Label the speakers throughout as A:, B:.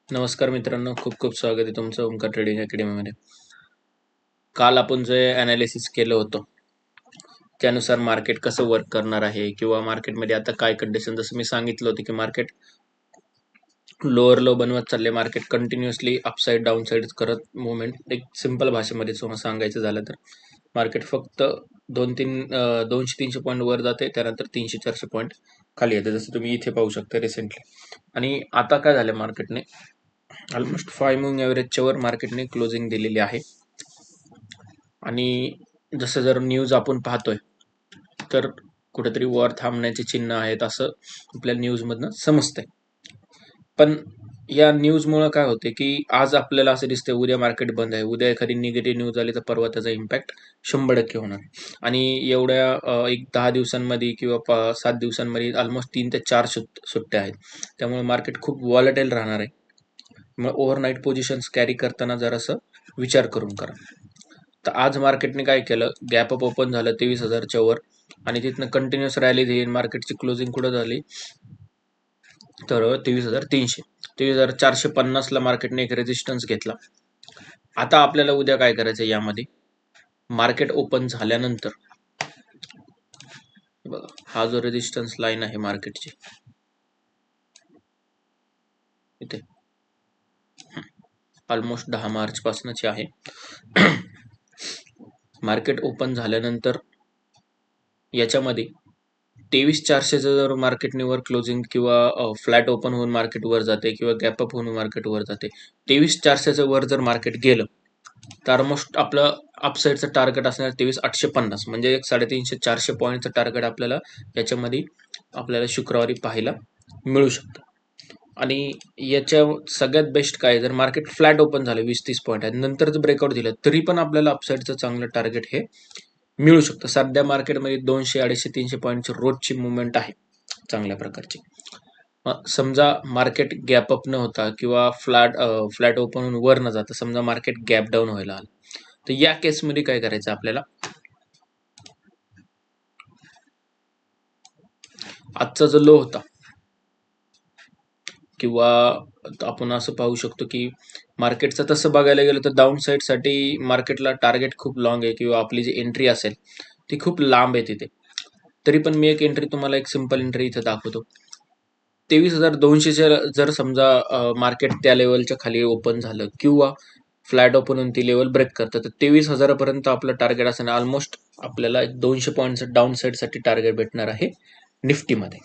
A: नमस्कार मित्रांनो, खूप खूप स्वागत आहे तुमचं ओमकार ट्रेडिंग अकॅडमीमध्ये. काल आपण जे ॲनालिसिस केलं होतं, त्यानुसार मार्केट कसं वर्क करणार आहे किंवा मार्केटमध्ये आता काय कंडिशन, जसं मी सांगितलं होतं की मार्केट लोअर लो बनवत चालले. Market continuously upside down side करत मुवमेंट, एक सिंपल भाषेमध्ये तुम्हाला सांगायचं झालं तर मार्केट फक्त 200-300 पॉईंट वर जाते, त्यानंतर 300-400 पॉईंट खाली येते, जसं तुम्ही इथे पाहू शकता रिसेंटली. आणि आता काय झालं, मार्केटने ऑलमोस्ट 5 मूविंग ॲव्हरेजच्या वर मार्केटने क्लोजिंग दिलेली आहे. आणि जसं जर न्यूज आपण पाहतोय तर कुठेतरी वॉर थांबण्याचे चिन्ह आहेत असं आपल्याला न्यूजमधनं समजतंय. पण या न्यूजमुळं काय होते की आज आपल्याला असं दिसतंय उद्या मार्केट बंद आहे, उद्या एखादी निगेटिव्ह न्यूज आली तर परवा त्याचा इम्पॅक्ट 100% होणार. आणि एवढ्या एक 10 दिवसांमध्ये किंवा 7 दिवसांमध्ये ऑलमोस्ट 3 ते 4 सुट्ट्या आहेत, त्यामुळे मार्केट खूप वॉलेटाईल राहणार आहे. मग ओव्हरनाईट पोझिशन्स कॅरी करताना जरासं विचार करून करा. तर आज मार्केटने काय केलं, गॅप अप ओपन झालं 23,000च्या वर आणि तिथनं कंटिन्युअस रॅली देईन. मार्केटची क्लोजिंग कुठं झाली तर 23,300, 23,450ला मार्केटने एक रेजिस्टन्स घेतला. आता आपल्याला उद्या काय करायचं, यामध्ये मार्केट ओपन झाल्यानंतर बघा, हा जो रेजिस्टन्स लाईन आहे मार्केटची इथे ऑलमोस्ट 10 मार्च पासूनची आहे. मार्केट ओपन झाल्यानंतर याच्यामध्ये 23,400चं जर मार्केटने वर क्लोजिंग किंवा फ्लॅट ओपन होऊन मार्केट वर जाते किंवा गॅप अप होऊन मार्केट वर जाते, 23,400चं वर जर मार्केट गेलं तर ऑलमोस्ट आपलं अपसाईडचं टार्गेट असणार 23,850, म्हणजे एक 350-400 पॉईंटचं टार्गेट आपल्याला याच्यामध्ये शुक्रवारी पाहायला मिळू शकतं. आणि याच्या सगळ्यात बेस्ट काय, जर मार्केट फ्लॅट ओपन झालं 20-30 पॉईंट आहे नंतर जर ब्रेकआउट दिलं तरी पण आपल्याला अपसाईडचं चांगलं टार्गेट हे मिळू शकतं. सध्या मार्केटमध्ये 200, 250, 300 पॉईंटची रोजची मुवमेंट आहे चांगल्या प्रकारची. समजा मार्केट गॅप अप न होता किंवा फ्लॅट ओपन होऊन वर न जाता समजा मार्केट गॅप डाऊन व्हायला आलं, तर या केसमध्ये काय करायचं आपल्याला, आजचा जो लो होता किंवा आपण असं पाहू शकतो की मार्केटचं तसं बघायला गेलं तर डाऊन साईडसाठी मार्केटला टार्गेट खूप लॉंग आहे किंवा आपली जी एंट्री असेल ती खूप लांब आहे तिथे. तरी पण मी एक एंट्री तुम्हाला, एक सिंपल एंट्री इथे दाखवतो. 23,200च्या जर समजा मार्केट त्या लेवलच्या खाली ओपन झालं किंवा फ्लॅट ओपन होऊन ती लेवल ब्रेक करतं तर 23,000पर्यंत आपलं टार्गेट असणार. ऑलमोस्ट आपल्याला 200 पॉईंटचं डाऊन साईडसाठी टार्गेट भेटणार आहे निफ्टीमध्ये.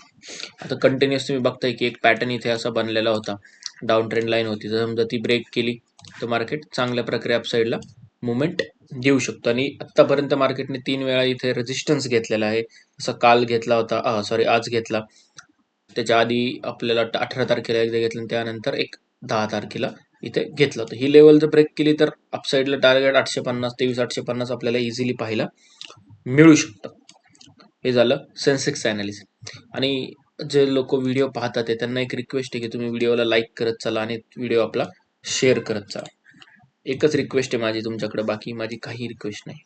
A: आता कंटिन्युअस तुम्ही बघताय की एक पॅटर्न इथे असा बनलेला होता, डाऊन ट्रेंड लाईन होती, जर समजा ती ब्रेक केली तर मार्केट चांगल्या प्रकारे अपसाईडला मुवमेंट देऊ शकतो. आणि आतापर्यंत मार्केटने 3 वेळा इथे रेजिस्टन्स घेतलेला आहे. जसं काल घेतला होता, आज घेतला, त्याच्या आधी आपल्याला 18 तारखेला एकदा घेतलं आणि त्यानंतर एक 10 तारखेला इथे घेतलं होतं. ही लेवल जर ब्रेक केली तर अपसाईडला टार्गेट 850, 23,850 आपल्याला इझिली पाहायला मिळू शकतं. हे झालं सेन्सेक्स ॲनालिसिस. आणि जे लोक व्हिडिओ पाहतात आहे त्यांना एक रिक्वेस्ट आहे की तुम्ही व्हिडिओला लाईक करत चला आणि व्हिडिओ आपला शेअर करत चला. एकच रिक्वेस्ट आहे माझी तुमच्याकडे, बाकी माझी काही रिक्वेस्ट नाही.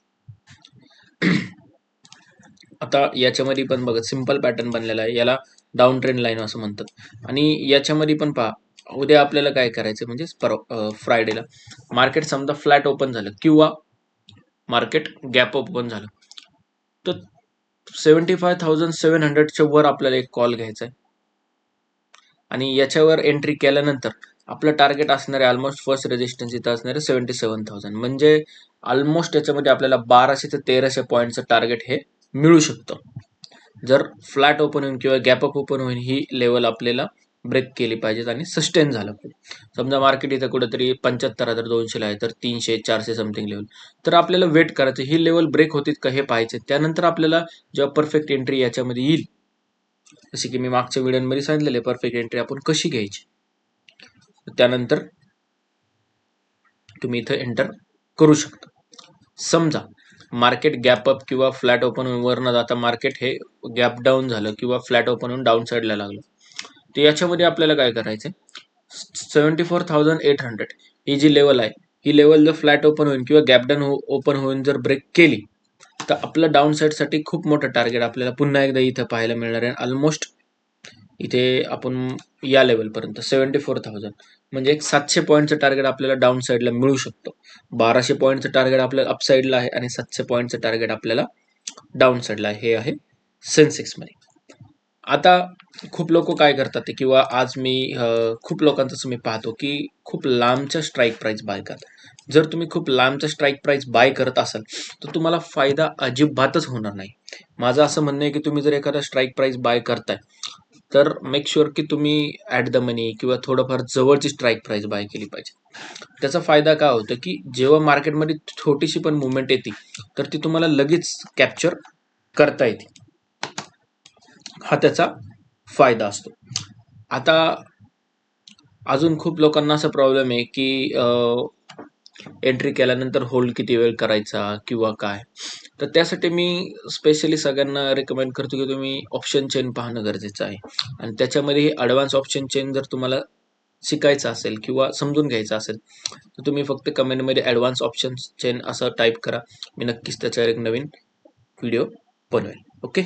A: आता याच्यामध्ये पण बघा, सिंपल पॅटर्न बनलेला आहे, याला डाऊन ट्रेंड लाईन असं म्हणतात. आणि याच्यामध्ये पण पहा, उद्या आपल्याला काय करायचं म्हणजे फ्रायडेला मार्केट समजा फ्लॅट ओपन झालं किंवा मार्केट गॅप ओपन झालं तर 75,700च्या वर आपल्याला एक कॉल घ्यायचा आहे. आणि याच्यावर एंट्री केल्यानंतर आपलं टार्गेट असणार आहे ऑलमोस्ट फर्स्ट रेजिस्टन्स इथं असणार आहे 77,000, म्हणजे ऑलमोस्ट याच्यामध्ये आपल्याला 1200 ते 1300 पॉईंटचं टार्गेट हे मिळू शकतं जर फ्लॅट ओपन होऊन किंवा गॅप अप ओपन होऊन ही लेवल आपल्याला ब्रेक केली पाहिजेत आणि सस्टेन झालं पाहिजे. समजा मार्केट इथं कुठेतरी 75,200 आहे तर 300-400 समथिंग लेवल, तर आपल्याला वेट करायचं, ही लेवल ब्रेक होतीत का हे पाहायचं. त्यानंतर आपल्याला जेव्हा परफेक्ट एंट्री याच्यामध्ये येईल, जसे की मी मागच्या व्हिडिओमध्ये सांगितलेले परफेक्ट एंट्री आपण कशी घ्यायची, त्यानंतर तुम्ही इथं एंटर करू शकता. समजा मार्केट गॅप अप किंवा फ्लॅट ओपन वर न जाता मार्केट हे गॅप डाऊन झालं किंवा फ्लॅट ओपन होऊन डाऊन साईडला लागलं, तर याच्यामध्ये आपल्याला काय करायचं, 74,800 ही जी लेवल आहे, ही लेवल जर फ्लॅट ओपन होईल किंवा गॅप डाऊन ओपन होऊन जर ब्रेक केली तर आपलं डाऊन साईडसाठी खूप मोठं टार्गेट आपल्याला पुन्हा एकदा इथं पाहायला मिळणार आहे. ऑलमोस्ट इथे आपण या लेवलपर्यंत 74,000 म्हणजे एक 700 पॉईंटचं टार्गेट आपल्याला डाऊन साईडला मिळू शकतो. 1200 पॉईंटचं टार्गेट आपल्याला अप साईडला आहे आणि 700 पॉईंटचं टार्गेट आपल्याला डाऊन साईडला आहे. हे आहे सेन्सेक्समध्ये. आता खूप लोक काय करतात ते, किंवा आज मी खूप लोकांचं मी पाहतो की खूप लांबच्या स्ट्राईक प्राइस बाय करतात. जर तुम्ही खूप लांबच्या स्ट्राईक प्राइस बाय करत असाल तर तुम्हाला फायदा अजिबातच होणार नाही. माझं असं म्हणणं आहे की तुम्ही जर एखादा स्ट्राईक प्राइस बाय करताय तर मेक शुअर की तुम्ही ॲट द मनी किंवा थोडंफार जवळची स्ट्राईक प्राइस बाय केली पाहिजे. त्याचा फायदा काय होतो की जेव्हा मार्केटमध्ये छोटीशी पण मुवमेंट येते तर ती तुम्हाला लगेच कॅप्चर करता येते. हा त्याचा फायदा असतो. आता अजून खूप लोकांना असा प्रॉब्लेम आहे की एंट्री केल्यानंतर होल्ड किती वेळ करायचा किंवा काय. तर त्यासाठी मी स्पेशली सगळ्यांना रेकमेंड करतो की तुम्ही ऑप्शन चेन पाहणं गरजेचं आहे. आणि त्याच्यामध्ये ॲडव्हान्स ऑप्शन चेन जर तुम्हाला शिकायचं असेल किंवा समजून घ्यायचं असेल तर तुम्ही फक्त कमेंटमध्ये ॲडव्हान्स ऑप्शन चेन असं टाईप करा. मी नक्कीच त्याच्यावर एक नवीन व्हिडिओ बनवेल. Okay,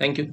A: thank you.